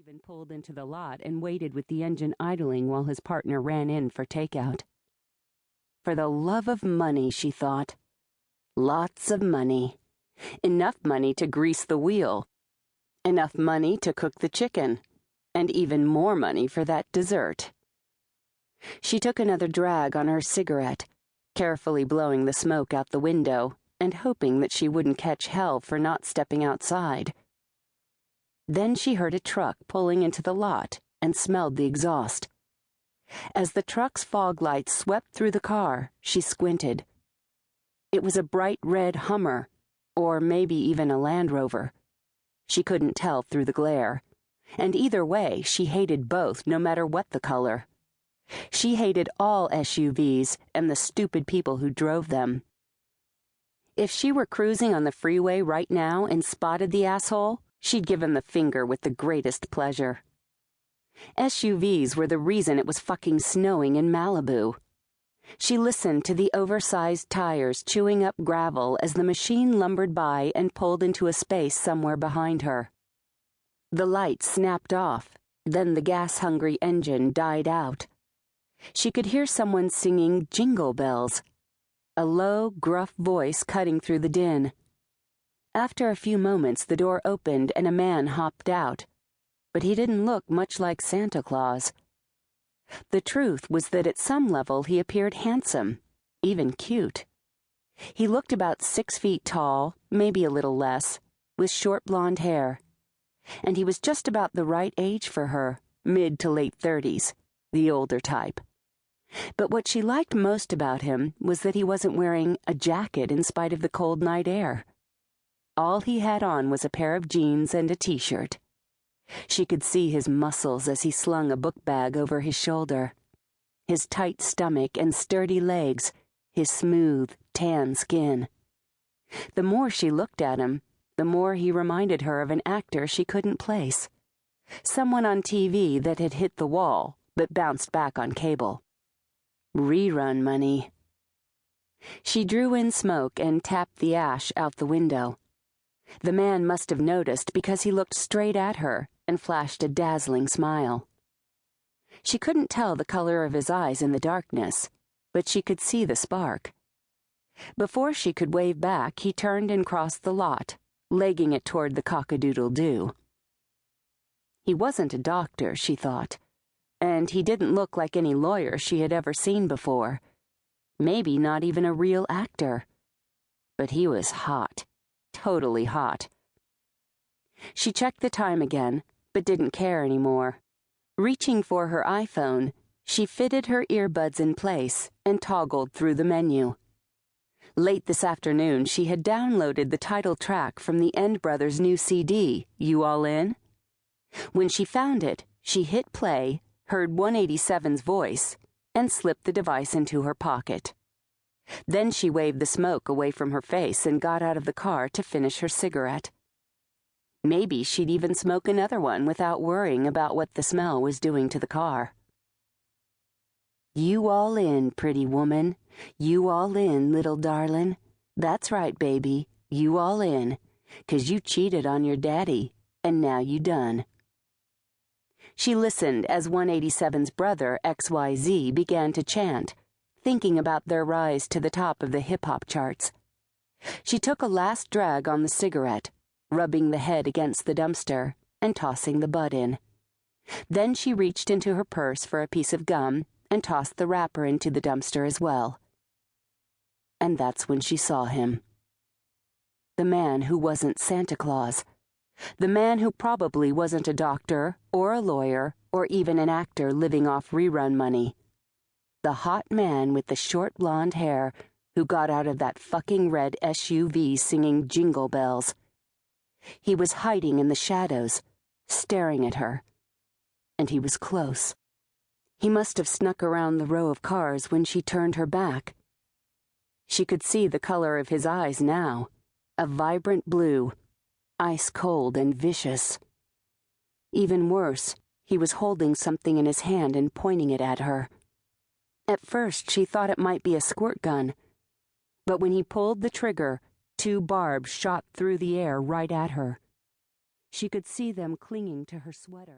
even pulled into the lot and waited with the engine idling while his partner ran in for takeout. For the love of money, she thought. Lots of money. Enough money to grease the wheel. Enough money to cook the chicken. And even more money for that dessert. She took another drag on her cigarette, carefully blowing the smoke out the window and hoping that she wouldn't catch hell for not stepping outside. Then she heard a truck pulling into the lot and smelled the exhaust. As the truck's fog lights swept through the car, she squinted. It was a bright red Hummer, or maybe even a Land Rover. She couldn't tell through the glare, and either way, she hated both no matter what the color. She hated all SUVs and the stupid people who drove them. If she were cruising on the freeway right now and spotted the asshole, she'd give him the finger with the greatest pleasure. SUVs were the reason it was fucking snowing in Malibu. She listened to the oversized tires chewing up gravel as the machine lumbered by and pulled into a space somewhere behind her. The lights snapped off, then the gas-hungry engine died out. She could hear someone singing Jingle Bells, a low, gruff voice cutting through the din. After a few moments, the door opened and a man hopped out, but he didn't look much like Santa Claus. The truth was that at some level he appeared handsome, even cute. He looked about 6 feet tall, maybe a little less, with short blonde hair, and he was just about the right age for her, mid to late 30s, the older type. But what she liked most about him was that he wasn't wearing a jacket in spite of the cold night air. All he had on was a pair of jeans and a t-shirt. She could see his muscles as he slung a book bag over his shoulder. His tight stomach and sturdy legs, his smooth, tan skin. The more she looked at him, the more he reminded her of an actor she couldn't place. Someone on TV that had hit the wall, but bounced back on cable. Rerun money. She drew in smoke and tapped the ash out the window. The man must have noticed because he looked straight at her and flashed a dazzling smile. She couldn't tell the color of his eyes in the darkness, but she could see the spark. Before she could wave back, he turned and crossed the lot, legging it toward the cock-a-doodle-doo. He wasn't a doctor, she thought, and he didn't look like any lawyer she had ever seen before. Maybe not even a real actor. But he was hot. Totally hot. She checked the time again, but didn't care anymore. Reaching for her iPhone, she fitted her earbuds in place and toggled through the menu. Late this afternoon, she had downloaded the title track from the End Brothers' new CD, You All In? When she found it, she hit play, heard 187's voice, and slipped the device into her pocket. Then she waved the smoke away from her face and got out of the car to finish her cigarette. Maybe she'd even smoke another one without worrying about what the smell was doing to the car. You all in, pretty woman. You all in, little darlin'. That's right, baby. You all in. 'Cause you cheated on your daddy, and now you done. She listened as 187's brother, XYZ, began to chant, thinking about their rise to the top of the hip-hop charts. She took a last drag on the cigarette, rubbing the head against the dumpster and tossing the butt in. Then she reached into her purse for a piece of gum and tossed the wrapper into the dumpster as well. And that's when she saw him. The man who wasn't Santa Claus. The man who probably wasn't a doctor or a lawyer or even an actor living off rerun money. The hot man with the short blonde hair who got out of that fucking red SUV singing Jingle Bells. He was hiding in the shadows, staring at her. And he was close. He must have snuck around the row of cars when she turned her back. She could see the color of his eyes now, a vibrant blue, ice-cold and vicious. Even worse, he was holding something in his hand and pointing it at her. At first, she thought it might be a squirt gun, but when he pulled the trigger, 2 barbs shot through the air right at her. She could see them clinging to her sweater.